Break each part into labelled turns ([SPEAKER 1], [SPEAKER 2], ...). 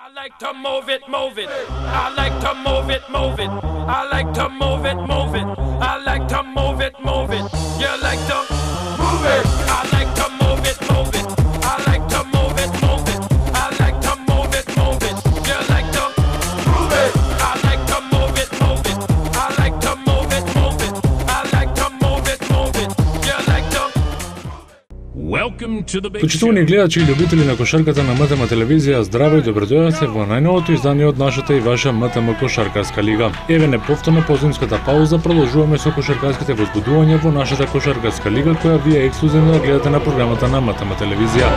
[SPEAKER 1] I like to move it, move it. I like to move it, move it. I like to move it, move it. I like to move it, move it. You like to move it. I like to move it, move it. I like to move it, move it. I like to move it, move it. You like to move it. I like to move it, move it. I like to move it, move it. I like to move it, move it. You like to.
[SPEAKER 2] Welcome to the big
[SPEAKER 3] Почитувани гледачи и љубители на кошарката на МТМ телевизија, здраво и добродојавте во најновото издание од нашата и ваша МТМ кошаркарска лига. Еве неповторно по зимската пауза продолжуваме со кошаркарските возбудувања во нашата кошаркарска лига, која вие ексклузивно ја гледате на програмата на МТМ телевизија.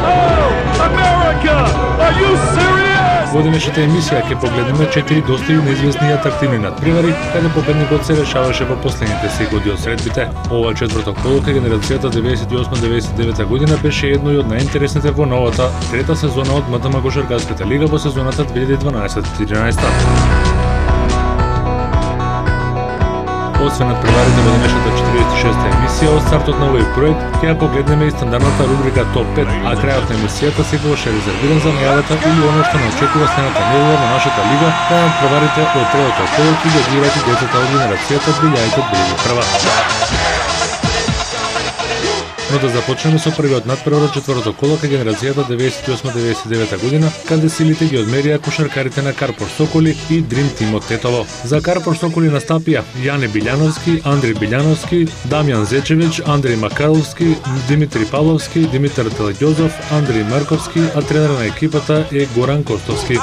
[SPEAKER 3] Во денешната емисија ќе погледнеме 4 доста неизвестни и атрактивни надпревари, каде победникот се решаваше во последните секунди од средбите. Ова четврто коло кај генерацијата 98-99 година беше едно од најинтересните во новата трета сезона од МТМ кошаркарската лига во сезоната 2012-2013. Освен надпреварите во денешната 46-та емисија, од стартот на овој проект ќе ја погледнеме и стандардната рубрика Топ 5, а крајот на емисијата секогаш е резервиран за најавата или оно што не очекува следната недела во нашата лига, кај надпреварите од третото коло ќе ги одиграат и децата од генерацијата 2001. Но да започнеме со првиот надпревар од четвртото коло кај генерацијата 98-99 година, каде силите ги одмерија кошаркарите на Карпор Соколи и Дрим Тим од Тетово. За Карпор Соколи настапија Јане Билјановски, Андри Билјановски, Дамјан Зечевич, Андреј Макаровски, Димитри Павловски, Димитар Телеѓозов, Андреј Марковски, а тренер на екипата е Горан Костовски.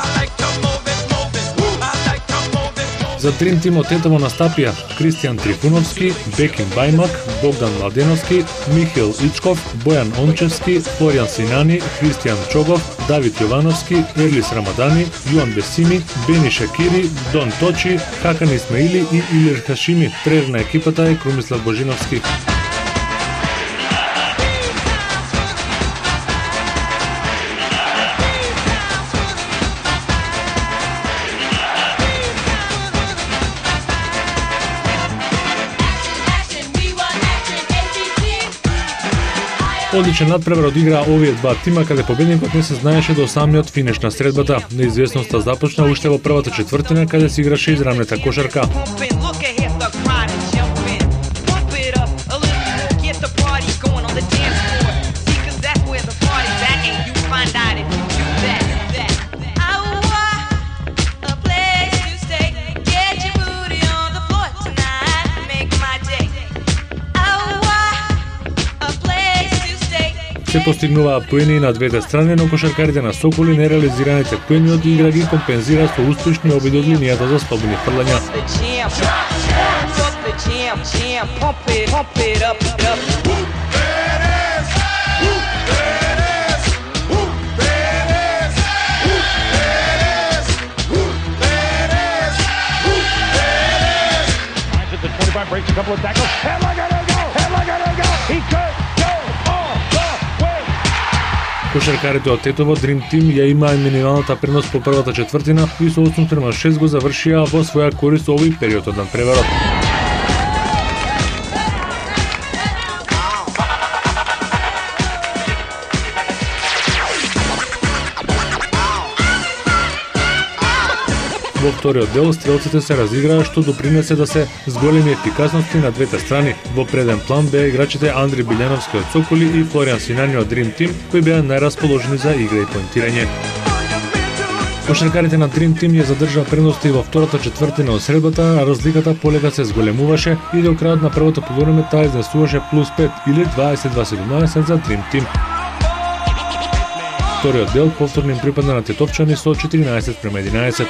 [SPEAKER 3] За Дрим Тим од Тетово настапија Кристијан Трифуновски, Бекин Бајмак, Богдан Младеновски, Михаил Ичков, Бојан Ончевски, Флоријан Синани, Христијан Чогов, Давид Јовановски, Ерлис Рамадани, Јуан Бесими, Бени Шакири, Дон Точи, Хакан Исмаили и Илир Хашими. Тренер на екипата е Крумислав Божиновски. Одличен надпревар одигра овие два тима, каде победникот не се знаеше до самиот финиш на средбата. Неизвестноста започна уште во првата четвртина, каде се играше израмната кошарка. Се постигнуваа поени на двете страни, но кошаркарите на Соколи нереализираните поени од игра ги компензира со успешни обиди од линијата за слободни фрлања. Кошаркарите од Тетово Дрим Тим ја имаа минималната предност по првата четвртина и со 8-6 го завршија во своја корист овој период од надпреварот. Во вториот дел стрелците се разиграа, што допринесе да се зголеми ефикасности на двете страни. Во преден план беа играчите Андри Билјановски од Соколи и Флоријан Синани од Дрим Тим, кои беа најрасположени за игра и поентирање. Кошаркарите на Дрим Тим ја задржаа предноста и во втората четвртина од средбата, а разликата полека се зголемуваше и до крајот на првото полувреме таа изнесуваше +5 или 22-17 за Дрим Тим. Вториот дел повторно им припадна на тетовчани со 14-11.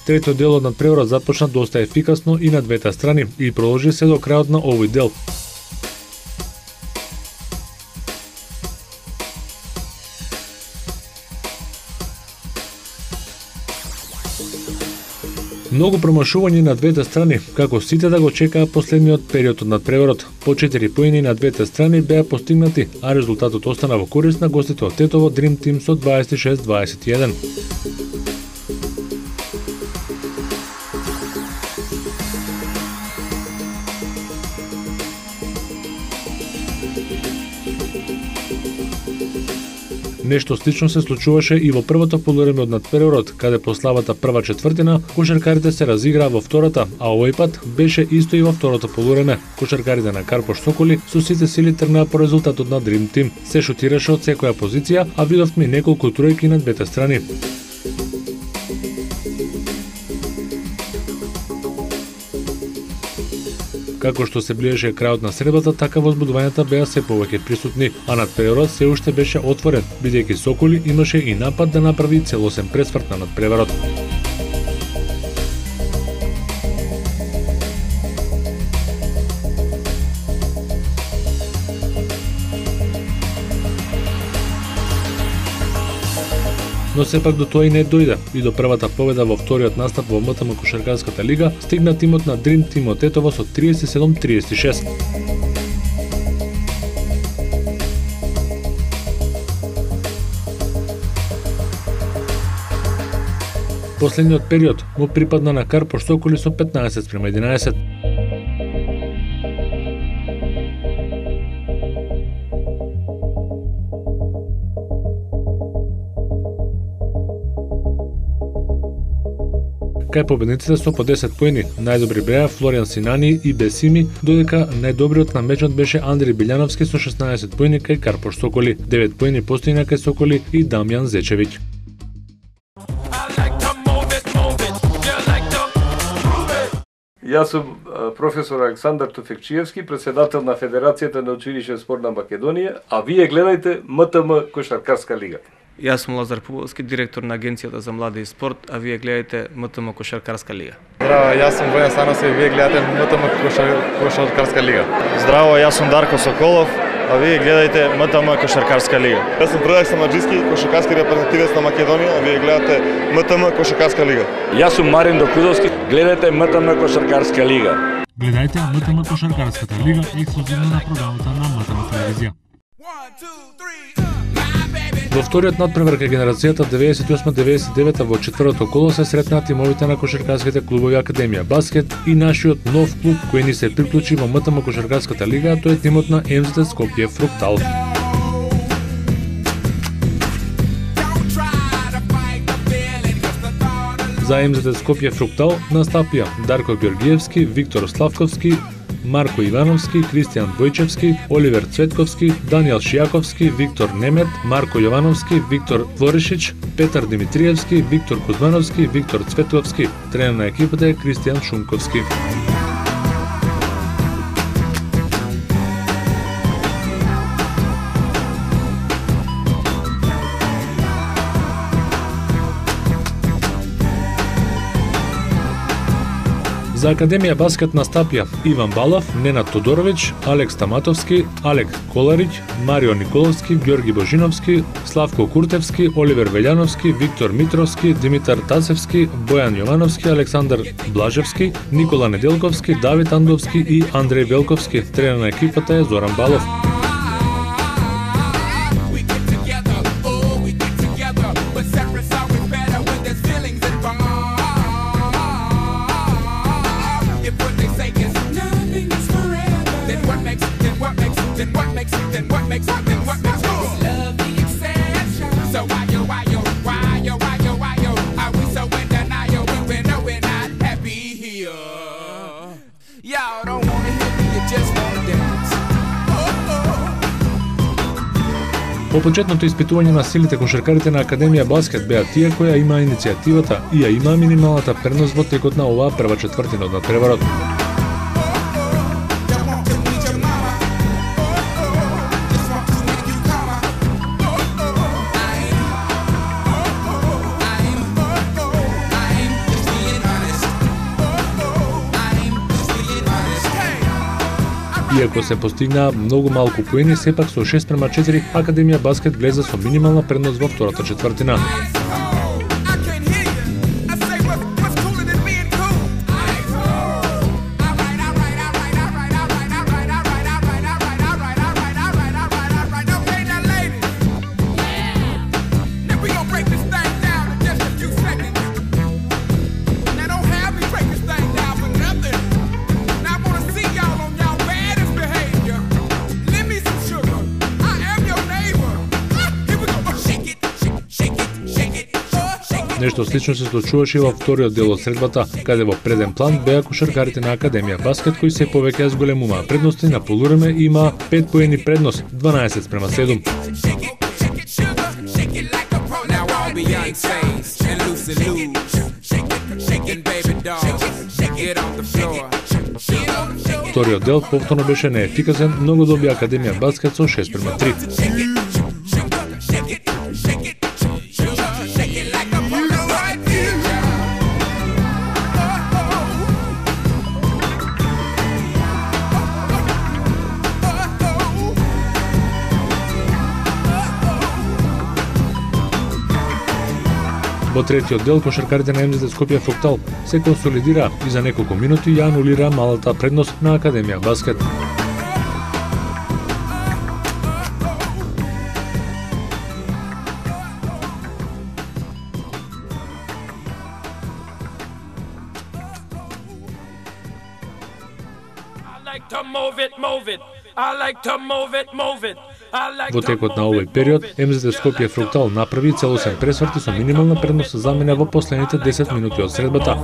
[SPEAKER 3] Третиот дел од надпреварот започна доста ефикасно и на двете страни и продолжи се до крајот на овој дел. Многу промашување на двете страни, како сите да го чекаа последниот период од надпреварот. По 4 поени на двете страни беа постигнати, а резултатот остана во корист на гостите од Тетово Дрим Тим со 26-21. Нешто слично се случуваше и во првото полувреме од надпреварот, каде по слабата прва четвртина кошаркарите се разиграа во втората, а овој пат беше исто и во второто полувреме. Кошаркарите на Карпош Соколи со сите сили тргнаа по резултатот на Dream Team. Се шутираше од секоја позиција, а видовме неколку тројки на двете страни. Како што се ближеше крајот на средбата, така возбудувањата беа се повеќе присутни, а надпреварот се уште беше отворен, бидејќи Соколи имаше и напад да направи целосен пресврт на надпреварот. Но сепак до тоа и не дојде, и до првата победа во вториот настап во МТМ Кошаркарската лига стигна тимот на Dream Team од Тетово со 37-36. Последниот период му припадна на Карпош Соколи со 15-11. Кај победниците со по 10 поени, најдобри беа Флориан Синани и Бесими, додека најдобриот на мечот беше Андри Билјановски со 16 поени кај Карпош Соколи, 9 поени постигна кај Соколи и Дамјан Зечевиќ.
[SPEAKER 4] Јас сум професор Александар Туфекчиевски, председател на Федерацијата на училишен спорт на Македонија, а вие гледајте МТМ Кошаркарска лига.
[SPEAKER 5] Јас сум Лазар Публовски, директор на Агенцијата за млади и спорт, а вие гледате МТМ Кошаркарска лига.
[SPEAKER 6] Здраво, јас сум Војан Становски, вие гледате МТМ Кошаркарска лига.
[SPEAKER 7] Здраво, јас сум Дарко Соколов, а вие гледате МТМ Кошаркарска лига.
[SPEAKER 8] Јас сум Предраг Самаджиски, кошаркарски репрезентативец на Македонија, а вие гледате МТМ Кошаркарска лига.
[SPEAKER 9] Јас сум Марин Докудовски, гледате МТМ Кошаркарска лига.
[SPEAKER 3] Гледајте МТМ Кошаркарската лига ексклузивно на програмата на МТМ телевизија. Во вториот надпревар кај генерацијата 98-99 во четвртото коло се сретнаа тимовите на кошаркарските клубови Академија Баскет и нашиот нов клуб кој ни се приклучи во МТМ Кошаркарската лига, тоа е тимот на МЗТ Скопје Фруктал. За МЗТ Скопје Фруктал настапија Дарко Ѓоргиевски, Виктор Славковски, Марко Ивановски, Кристијан Војчевски, Оливер Цветковски, Данијел Шијаковски, Виктор Немет, Марко Јовановски, Виктор Флоришич, Петар Димитриевски, Виктор Кузмановски, Виктор Цветковски. Тренер на екипата е Кристијан Шумковски. За Академија Баскет настапија Иван Балав, Ненад Тодоровиќ, Алекс Таматовски, Алек Коларич, Марио Николовски, Ѓорги Божиновски, Славко Куртевски, Оливер Велјановски, Виктор Митровски, Димитар Тасевски, Бојан Јовановски, Александар Блажевски, Никола Неделковски, Давид Андовски и Андреј Велковски. Тренер на екипата е Зоран Балов. По почетното испитување на силите кошаркарите на Академија Баскет беа тие кои имаа иницијативата и ја имаа минималната предност во текот на оваа прва четвртина од надпреварот. Иако се постигнаа многу малку поени, сепак со 6:4 Академија Баскет влезе со минимална предност во втората четвртина. Нешто слично се случуваше во вториот дел од средбата, каде во преден план беа кошаркарите на Академија Баскет кои се повеќе зголемуваа предности на полувреме и имаа 5 поени предност, 12-7. Вториот дел повторно беше неефикасен, но го добија Академија Баскет со 6:3. Во третиот дел кошаркарите на МЗД Скопје Фруктал се консолидираа и за неколку минути ја анулираа малата предност на Академија Баскет. Во текот на овој период, МЗД Скопје Фруктал направи целосен пресврт и со минимална предност замена во последните 10 минути од средбата.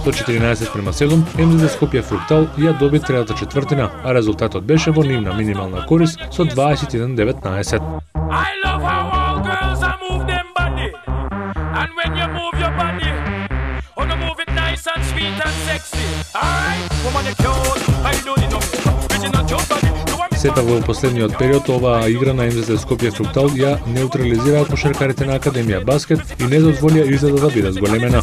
[SPEAKER 3] Со 14:7, МЗД Скопје Фруктал ја доби третата четвртина, а резултатот беше во нивна минимална корист со 21-19. Сепак во последниот период оваа игра на МЗД Скопје Фруктал ја неутрализираа кошаркарите на Академија Баскет и не дозволија изгледа да биде зголемена.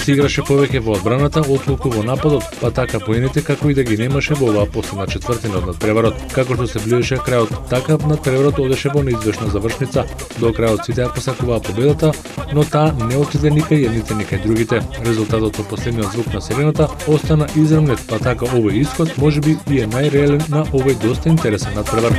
[SPEAKER 3] Се играше повеќе во одбраната отколку во нападот, па така поените како и да ги немаше во оваа последна четвртина од надпреварот. Како што се ближеше крајот, така надпреварот одеше во неизвестна завршница. До крајот сите ја посакуваа победата, но таа не отиде никај едните никај другите. Резултатот од последниот звук на сирената остана изравнет, па така овој исход можеби и е најреален на овој доста интересен надпревар.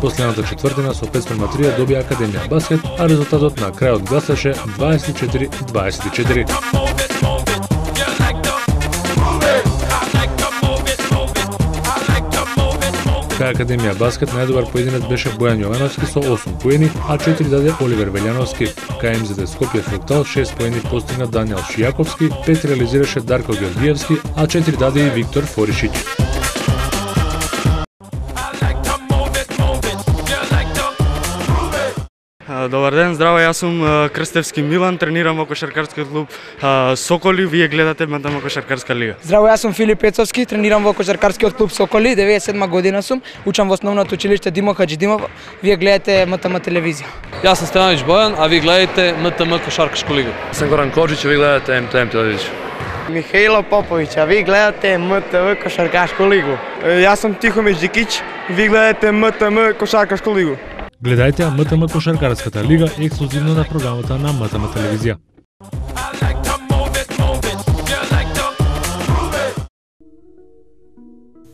[SPEAKER 3] Последната четвртина со 5:3 добија Академија Баскет, а резултатот на крајот гласеше 24-24. Кај Академија Баскет најдобар поединец беше Бојан Јовановски со 8 поени, а 4 даде Оливер Велјановски. Кај МЗД Скопје Фруктал 6 поени постигна Даниел Шијаковски, 5 реализираше Дарко Георгиевски, а 4 даде и Виктор Форишиќ.
[SPEAKER 5] Добар ден, здраво, јас сум Крстевски Милан, тренирам во кошаркарскиот клуб Соколи, вие гледате МТМ Кошаркарска лига.
[SPEAKER 10] Здраво, јас сум Филип Пецовски, тренирам во кошаркарскиот клуб Соколи, 97 година сум, учам во основното училиште Димо Хаџидимов, вие гледате МТМ телевизија.
[SPEAKER 11] Јас сум Стејановиќ Бојан, а вие гледате МТМ Кошаркашка лига.
[SPEAKER 12] Сам Горан Коджич, а вие гледате МТМ телевизија.
[SPEAKER 13] Михаило Поповиќ, а вие гледате МТВ Кошаркашку лигу.
[SPEAKER 14] Јас сум Тихомир Џикиќ, вие гледате МТМ Кошаркашку лигу.
[SPEAKER 3] Гледајте МТМ Кошаркарската лига ексклузивно на програмата на МТМ телевизија.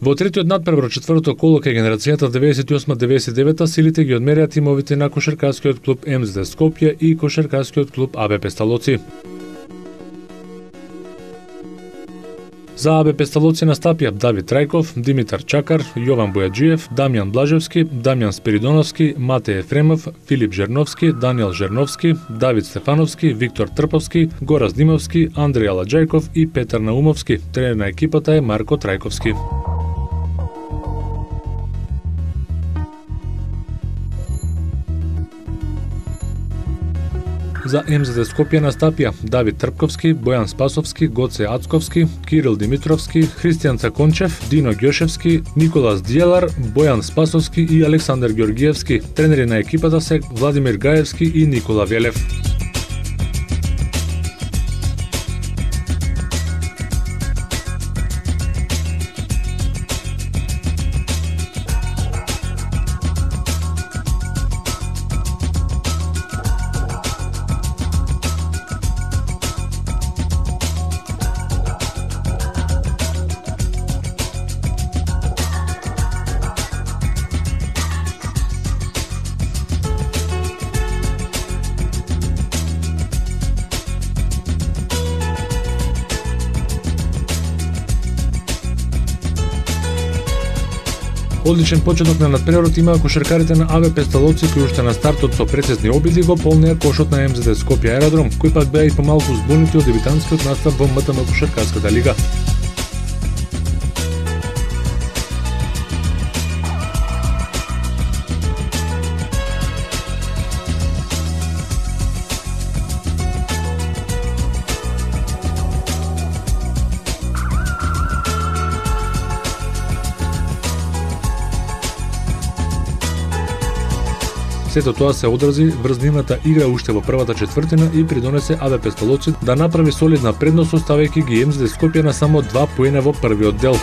[SPEAKER 3] Во третиот надпревар од четвртото коло кај генерацијата 98-99 силите ги одмерија тимовите на кошаркарскиот клуб МЗД Скопје и кошаркарскиот клуб АБ Песталоци. За АБ Песталоци настапија Давид Трајков, Димитар Чакар, Јован Бојаджиев, Дамјан Блажевски, Дамјан Спиридоновски, Матеј Ефремов, Филип Жерновски, Даниел Жерновски, Давид Стефановски, Виктор Трповски, Гораз Димовски, Андреј Аладжајков и Петар Наумовски. Тренер на екипата е Марко Трајковски. За МЗД Скопје настапија Давид Трпковски, Бојан Спасовски, Гоце Ацковски, Кирил Димитровски, Христијан Цакончев, Дино Ѓошевски, Николас Дијалар, Бојан Спасовски и Александар Ѓоргиевски. Тренери на екипата се Владимир Гаевски и Никола Велев. Одличен почеток на надпреварот имаа кошаркарите на АБ Песталоци кои уште на стартот со прецизни обиди го полнеа кошот на МЗД Скопје Аеродром, кои пак беа и помалку збунети од дебитантскиот настап во МТМ кошаркарската лига. Сето тоа се одрази врз нивната игра уште во првата четвртина и придонесе АБ Песталоци да направи солидна предност оставајќи ги МЗД Скопје на само 2 поена во првиот дел.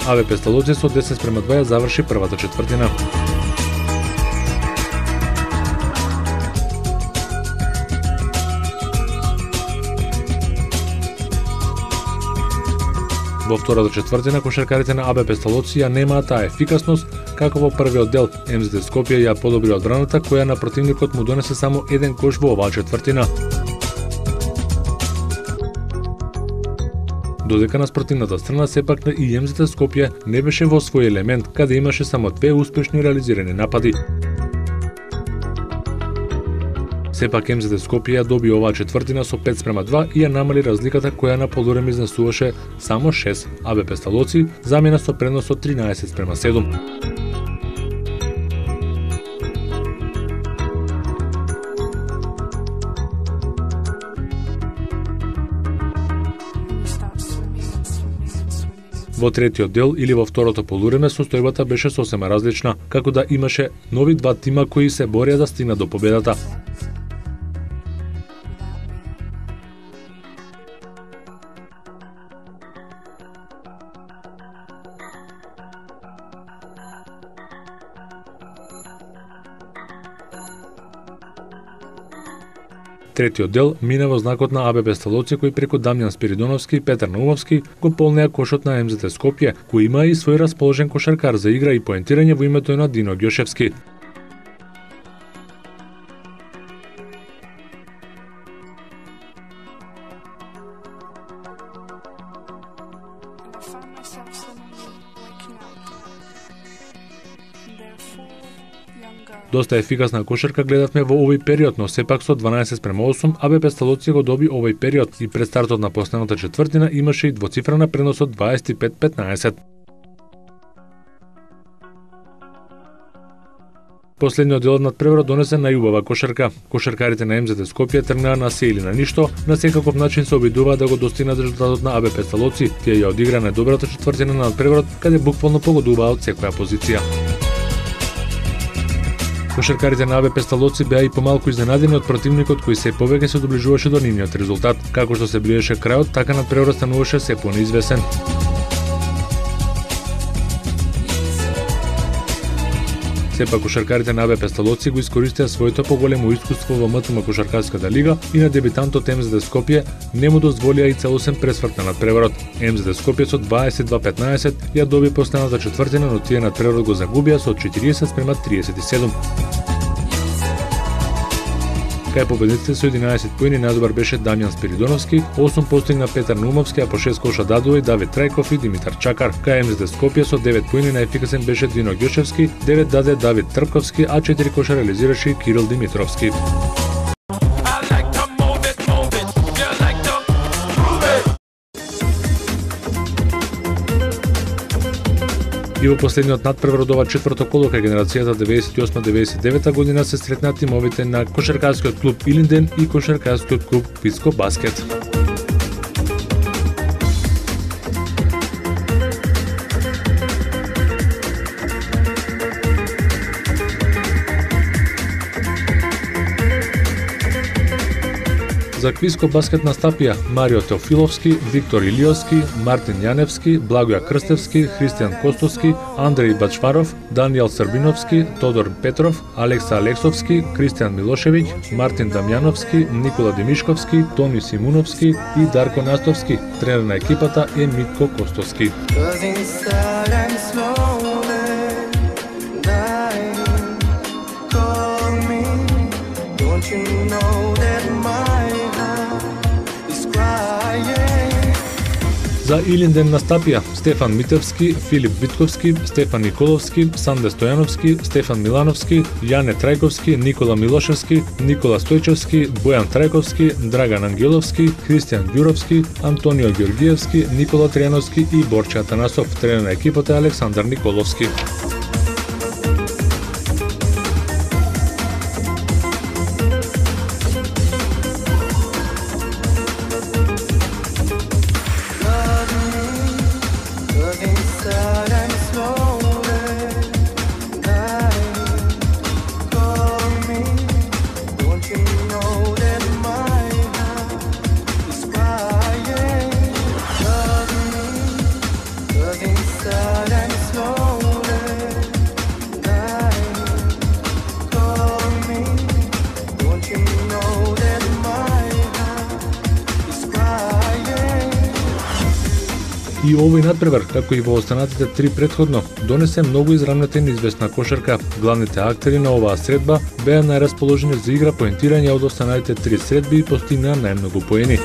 [SPEAKER 3] АБ Песталоци со 10:2 заврши првата четвртина. Во втората четвртина кошаркарите на АБ Песталоци ја немаа таа ефикасност како во првиот дел. МЗД Скопје ја подобри одбраната која на противникот му донесе само еден кош во оваа четвртина. Додека на спротивната страна сепак и МЗД Скопје не беше во свој елемент, каде имаше само 2 успешни реализирани напади. Сепак МЗД Скопје ја доби оваа четвртина со 5:2 и ја намали разликата која на полувреме изнесуваше само 6. АБ Песталоци замена со предност од 13:7. Во третиот дел или во второто полувреме состојбата беше сосема различна, како да имаше нови 2 тима кои се борија да стигнат до победата. Третиот дел мина во знакот на АБ Песталоци кој преку Дамјан Спиридоновски и Петар Наумовски го полнеа кошот на МЗД Скопје, кој има и свој расположен кошаркар за игра и поентирање во името на Дино Ѓошевски. Доста ефикасна кошарка гледавме во овој период, но сепак со 12:8 АБ Песталоци го доби овој период и пред стартот на последната четвртина имаше и двоцифрена предност од 25-15. Последниот дел од надпреварот донесе најубава кошарка. Кошаркарите на МЗД Скопје тргнаа на се или на ништо, на секаков начин се обидуваа да го достигнат резултатот на АБ Песталоци. Тие ја одиграа најдобрата четвртина на надпреварот, каде буквално погодуваа од секоја позиција. Кошаркарите на АБ Песталоци беа и помалку изненадени од противникот кој се повеќе се доближуваше до нивниот резултат. Како што се ближеше крајот, така надпреварот стануваше се Сепак кошаркарите на АБ Пестолоци го искористија своето поголемо искуство во МТМ кошаркарската лига и на дебитантот МЗД Скопје не му дозволија и целосен пресврт на надпреварот. МЗД Скопје со 22-15 ја доби последната четвртина, но тие надпреварот го загубија со 40-37. Кај победниците со 11 поени најдобар беше Дамјан Спиридоновски, 8 постигна Петар Наумовски, а по 6 коша дадува и Давид Трајков и Димитар Чакар. Кај МЗД Скопје со 9 поени најефикасен беше Дино Ѓошевски, 9 даде Давид Трпковски, а 4 коша реализираше Кирил Димитровски. И во последниот надпревар од ова четврто коло кај генерацијата 98-99 година се сретнаа тимовите на кошаркарскиот клуб Илинден и кошаркарскиот клуб Квиско Баскет. За Квиско Баскет настапија Марио Теофиловски, Виктор Илиовски, Мартин Јаневски, Благоја Крстевски, Христијан Костовски, Андреј Бачваров, Данијел Србиновски, Тодор Петров, Алекса Алексовски, Кристијан Милошевиќ, Мартин Дамјановски, Никола Димишковски, Тони Симуновски и Дарко Настовски. Тренер на екипата е Митко Костовски. За Илинден настапија Стефан Митевски, Филип Витковски, Стефан Николовски, Санде Стојановски, Стефан Милановски, Јане Трајковски, Никола Милошевски, Никола Стојчевски, Бојан Трајковски, Драган Ангеловски, Христијан Ѓуровски, Антонио Ѓоргиевски, Никола Тријановски и Борче Атанасов. Тренер на екипата е Александар Николовски. И овој надпревар, како и во останатите три претходно, донесе многу израмнета и неизвестна кошарка. Главните актери на оваа средба беа најрасположени за игра, поентирање од останатите три средби и постигнаа најмногу поени.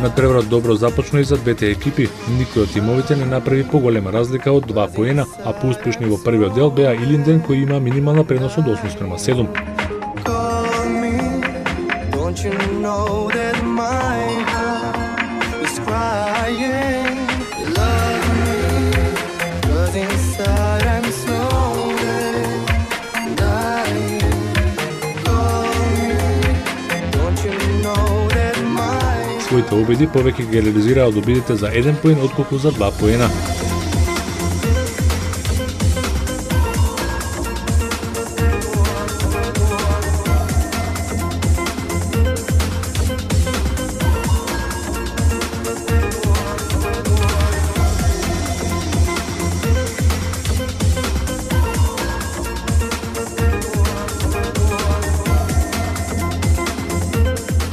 [SPEAKER 3] Надпреварот добро започна и за двете екипи. Никој од тимовите не направи поголема разлика од 2 поена, а поуспешни во првиот дел беа Илинден кој има минимална предност од 8:7. Своите обиди повеќе ги реализираа од обидите за 1 поен отколку за 2 поена.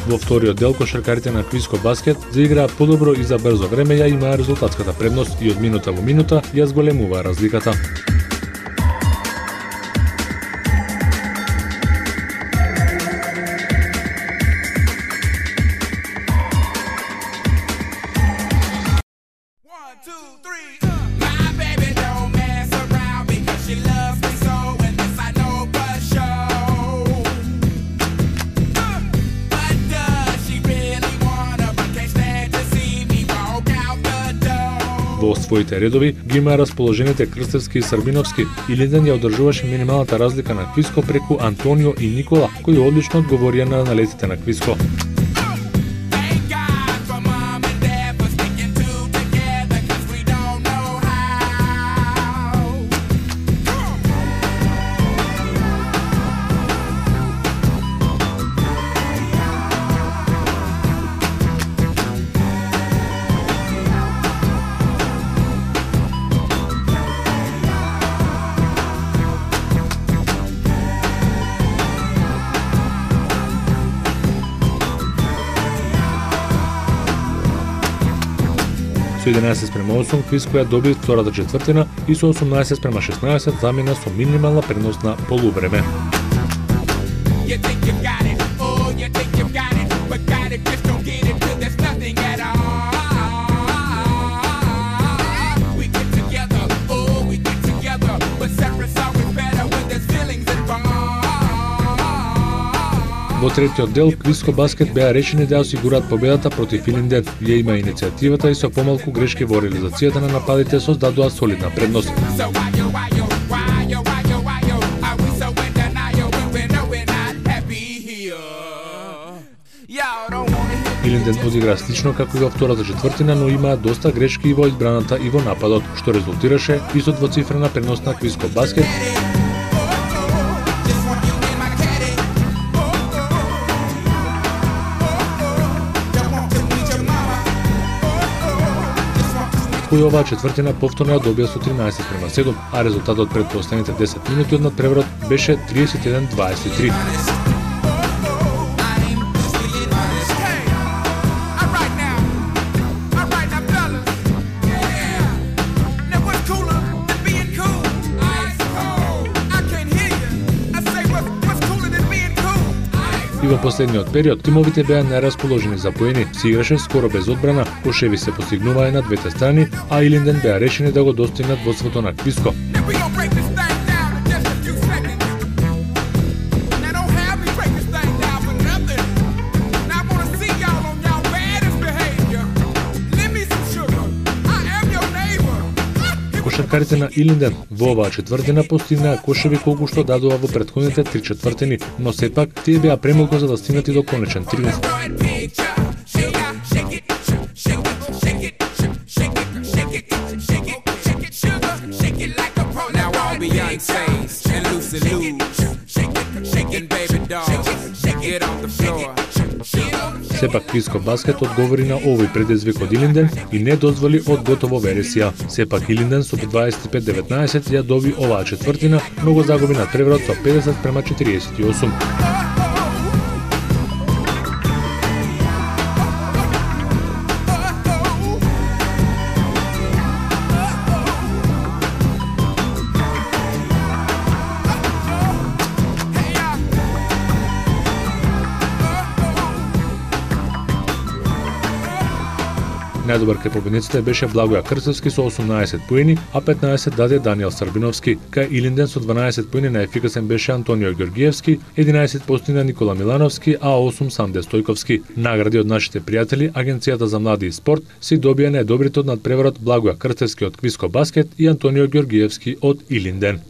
[SPEAKER 3] Во вториот дел кошаркарите на Квиско Баскет заиграа подобро и за брзо време ја имаа резултатската предност и од минута во минута ја зголемуваа разликата. Во своите редови ги имаа расположените Крстевски и Србиновски. Илинден ја одржуваше минималната разлика на Квиско преку Антонио и Никола, кои одлично одговорија на налетите на Квиско. Со 11:8 Квиско ја доби втората четвртина и со 18:16 замина со минимална предност на полувреме. Во третиот дел, Квиско Баскет беа речени да осигураат победата против Илинден. Ја има иницијативата и со помалку грешки во реализацијата на нападите создадоа солидна предност. Илинден одигра слично како и во втората четвртина, но имаа доста грешки и во одбраната и во нападот, што резултираше и со двоцифрена предност на Квиско Баскет. Кој оваа четвртина повторно ја добија со 13:7, а резултатот пред последните 10 минути од надпреварот беше 31-23. И во последниот период тимовите беа нерасположени за поени, се играше скоро без одбрана, кошеви се постигнуваа на двете страни, а Илинден беа решени да го достигнат водството на Квиско. Кошаркарите на Илинден во оваа четвртина постигнаа кошеви колку што дадоа во претходните 3 четвртини, но сепак тие беа премалку за да стигнат и до конечен триумф. Сепак Квиско Баскет одговори на овој предизвик од Илинден и не дозволи од готово вересија. Сепак Илинден со 25-19 ја доби оваа четвртина, но го загуби надпреварот со 50:48. Најдобар кај победниците беше Благоја Крстевски со 18 поени, а 15 даде Даниел Србиновски. Кај Илинден со 12 поени најефикасен беше Антонио Ѓоргиевски, 11 постигна Никола Милановски, а 8 Санде Стојковски. Награди од нашите пријатели, Агенцијата за млади и спорт, си добија најдобрите од надпреварот Благоја Крстевски од Квиско Баскет и Антонио Ѓоргиевски од Илинден.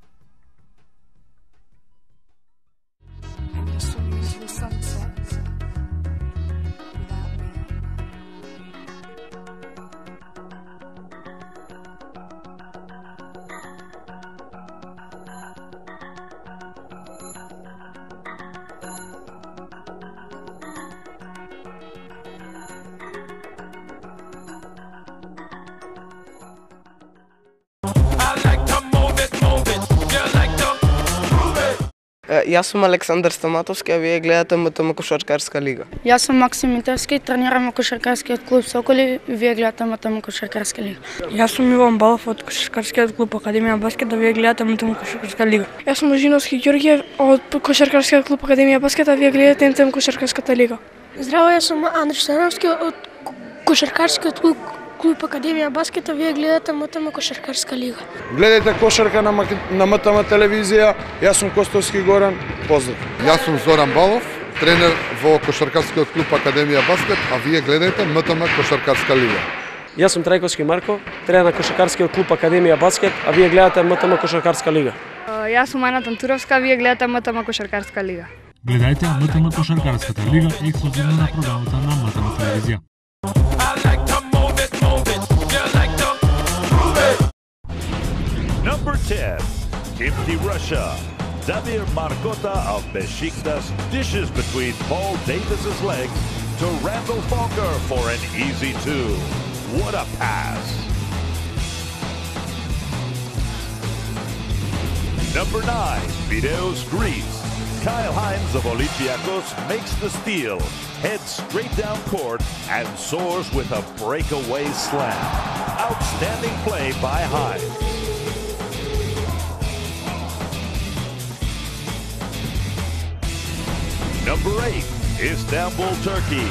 [SPEAKER 13] Јас сум Александар Стаматовски, а вие гледате МТМ Кошаркарска лига.
[SPEAKER 15] Јас сум Максим Митевски, тренирам во Кошаркарскиот клуб Соколи, вие гледате МТМ Кошаркарска лига.
[SPEAKER 16] Јас сум Иван Балов од Кошаркарскиот клуб Академија Баскет, а вие гледате МТМ Кошаркарска лига.
[SPEAKER 17] Јас сум Жиновски Ѓорѓе од Кошаркарскиот клуб Академија Баскет, а вие гледате МТМ Кошаркарската лига.
[SPEAKER 18] Здраво, јас сум Андри Становски од Кошаркарскиот клуб Академија Баскет, а вие гледате МТМ Кошаркарска лига.
[SPEAKER 19] Гледате кошарка на МТМ телевизија. Јас сум Костовски Горан. Поздрав.
[SPEAKER 20] Јас сум Зоран Балов, тренер во Кошаркарскиот клуб Академија Баскет, а вие гледате МТМ Кошаркарска лига.
[SPEAKER 21] Јас сум Трајковски Марко, тренер на Кошаркарскиот клуб Академија Баскет, а вие гледате МТМ Кошаркарска лига.
[SPEAKER 22] Јас сум Ана Тантуровска, а вие гледате МТМ Кошаркарска лига.
[SPEAKER 3] Гледајте МТМ Кошаркарската лига ексклузивно на програмата на МТМ телевизија.
[SPEAKER 23] Number 10, Kimchi Russia. Damir Markota of Besiktas dishes between Paul Davis's legs to Randall Falker for an easy 2. What a pass. Number 9, Videos Greece. Kyle Hines of Olympiacos makes the steal, heads straight down court, and soars with a breakaway slam. Outstanding play by Hines. Number 8, Istanbul, Turkey.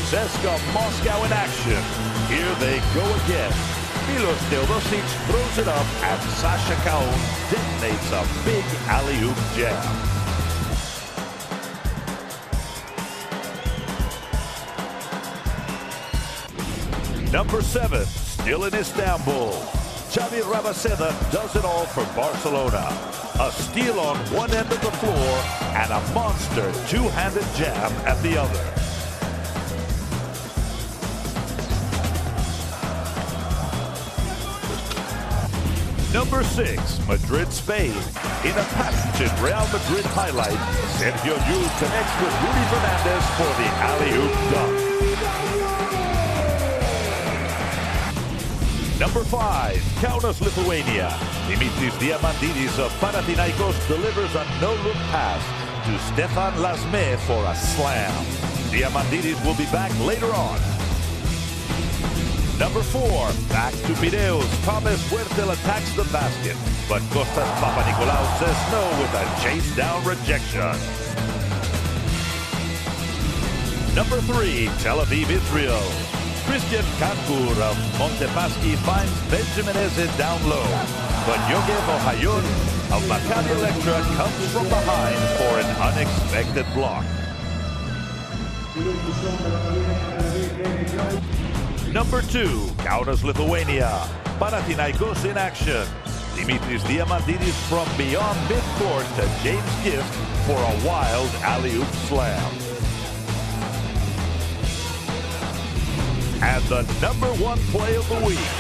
[SPEAKER 23] CSKA Moscow in action. Here they go again. Milos Teodosic throws it up and Sasha Kaun detonates a big alley-oop jam. Number 7, still in Istanbul. Xavi Rabaseda does it all for Barcelona. A steal on one end of the floor and a monster two-handed jam at the other. Number 6, Madrid, Spain. In a patented Real Madrid highlight, Sergio Llull connects with Rudy Fernandez for the alley-oop dunk. Number 5, Kaunas, Lithuania. Dimitris Diamandidis of Panathinaikos delivers a no-look pass to Stefan Lasme for a slam. Diamandidis will be back later on. Number 4, back to Piraeus. Thomas Huertel attacks the basket, but Kostas Papanikolaou says no with a chase-down rejection. Number 3, Tel Aviv, Israel. Christian Kankur of Montepaschi finds Benjamin Eze down low, but Yogev Ohayon of Maccabi Electra comes from behind for an unexpected block. Number 2, Kaunas, Lithuania. Panathinaikos in action. Dimitris Diamandidis from beyond midcourt to James Gift for a wild alley-oop slam. And the number 1 play of the week.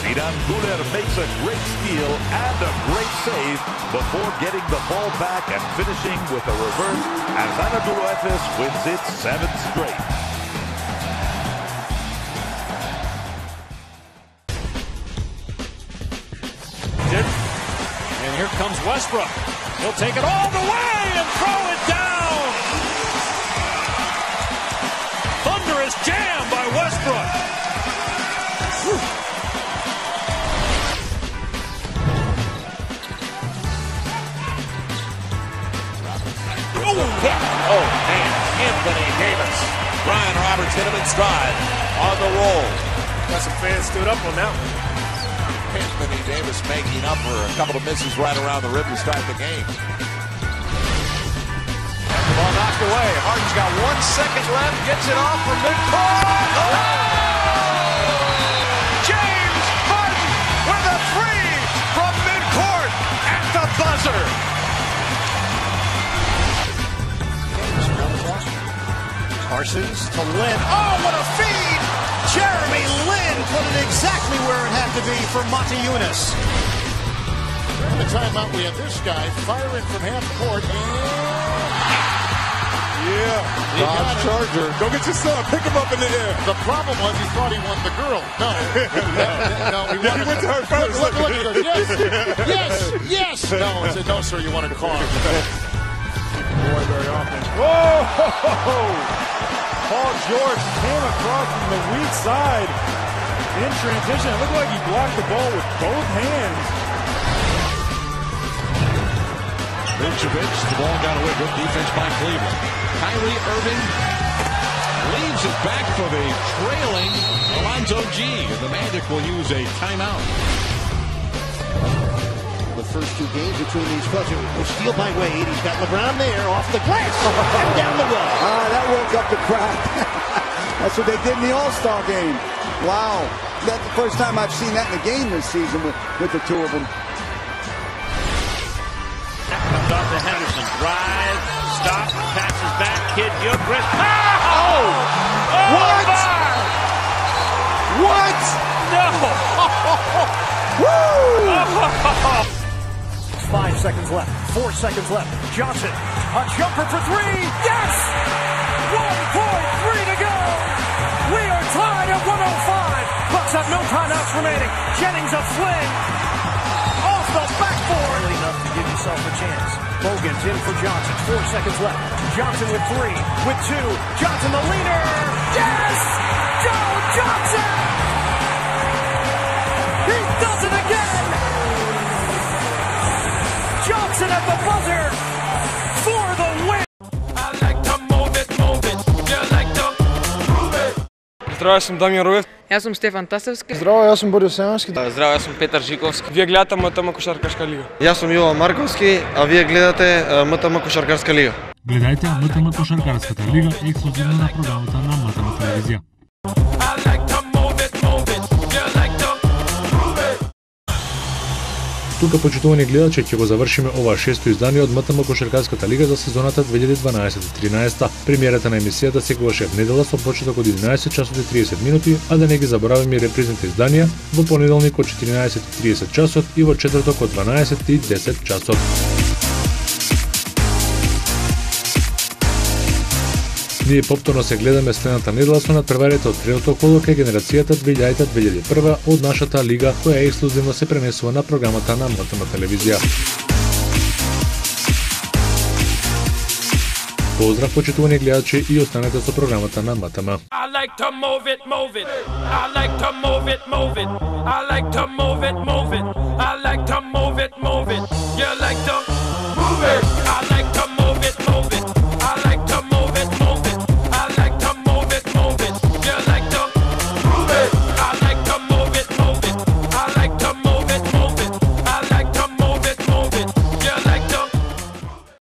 [SPEAKER 23] Sinan Guler makes a great steal and a great save before getting the ball back and finishing with a reverse as Anadolu Efes wins its 7th straight.
[SPEAKER 1] And here comes Westbrook. He'll take it all the way and throw it down. Thunderous jam by Westbrook.
[SPEAKER 2] Oh, man, Anthony Davis. Brian Roberts hit him in stride on the roll.
[SPEAKER 1] Got some fans stood up on that one.
[SPEAKER 2] Anthony Davis making up for a couple of misses right around the rim to start the game.
[SPEAKER 1] The ball knocked away. Harden's got 1 second left. Gets it off from midcourt. Oh! James Harden with a 3 from midcourt at the buzzer.
[SPEAKER 2] Parsons to Lin. Oh, what a feed! Jeremy Lin put it exactly where it had to be for Monty Eunice. During the timeout, we have this guy firing from half court.
[SPEAKER 19] Yeah, Dodge Charger. Go get your son. Pick him up in the air.
[SPEAKER 2] The problem was he thought he won the girl. No. No, he went
[SPEAKER 19] to her first.
[SPEAKER 2] Look, yes. No, I said, no, sir, you wanted to call him.
[SPEAKER 19] Boy, very often. Whoa! Paul George came across from the weak side in transition. It looked like he blocked the ball with both hands.
[SPEAKER 1] Vucevic, the ball got away. Good defense by Cleveland. Kyrie Irving leaves it back for the trailing Alonzo G. The Magic will use a timeout.
[SPEAKER 2] The first 2 games between these clubs. A steal by Wade. He's got LeBron there off the glass and down the road.
[SPEAKER 4] That woke up the crowd. That's what they did in the All-Star game. Wow. That's the first time I've seen that in a game this season with the 2 of them.
[SPEAKER 2] Comes off to Henderson. Drive. Stop. Passes back. Kid Gilchrist. Oh!
[SPEAKER 4] What? What?
[SPEAKER 2] No!
[SPEAKER 4] Woo!
[SPEAKER 2] 5 seconds left. 4 seconds left. Johnson. A jumper for 3. Yes! 1.3 to go. We are tied at 105. Bucks have no timeouts remaining. Jennings a fling. Off the backboard. Enough to give you himself a chance. Bogan's in for Johnson. 4 seconds left. Johnson with 3, with 2. Johnson the leader. Yes! Joe Johnson! He does it again! Johnson at the buzzer for the win! I like to move it, move it. You like to move it.
[SPEAKER 14] Здраво, јас сум Дамјан Роев.
[SPEAKER 10] Јас сум Стефан Тасевски.
[SPEAKER 14] Здраво, јас сум Борис Семански.
[SPEAKER 11] Здраво, јас сум Петар Жиковски.
[SPEAKER 14] Вие гледате МТМ Кошаркашка лига.
[SPEAKER 13] Јас сум Јован Марковски, а вие гледате МТМ Кошаркарска лига.
[SPEAKER 3] Гледајте МТМ Кошаркарската лига ексклузивно на програмата на МТМ телевизија. Тука, почитувани гледачи, ќе го завршиме ова 6-то издание од МТМ Кошаркарската лига за сезоната 2012-13. Премиерата на емисијата секогаш е в недела со почеток од 11 часот и 30 минути, а да не ги забораваме и репризните изданија во понеделник од 14:30 часот и во четврток од 12:10 часот. Ние повторно се гледаме следната недела со надпреварите од третото коло кај генерацијата 2000-2001 од нашата лига, која ексклузивно се пренесува на програмата на МТМ телевизија. Поздрав, почитувани гледачи, и останете со програмата на МТМ.
[SPEAKER 2] I like to move it, move it. I like to move it, move it. I like to move it, move it. I like to move it, move it. You like to move it. I like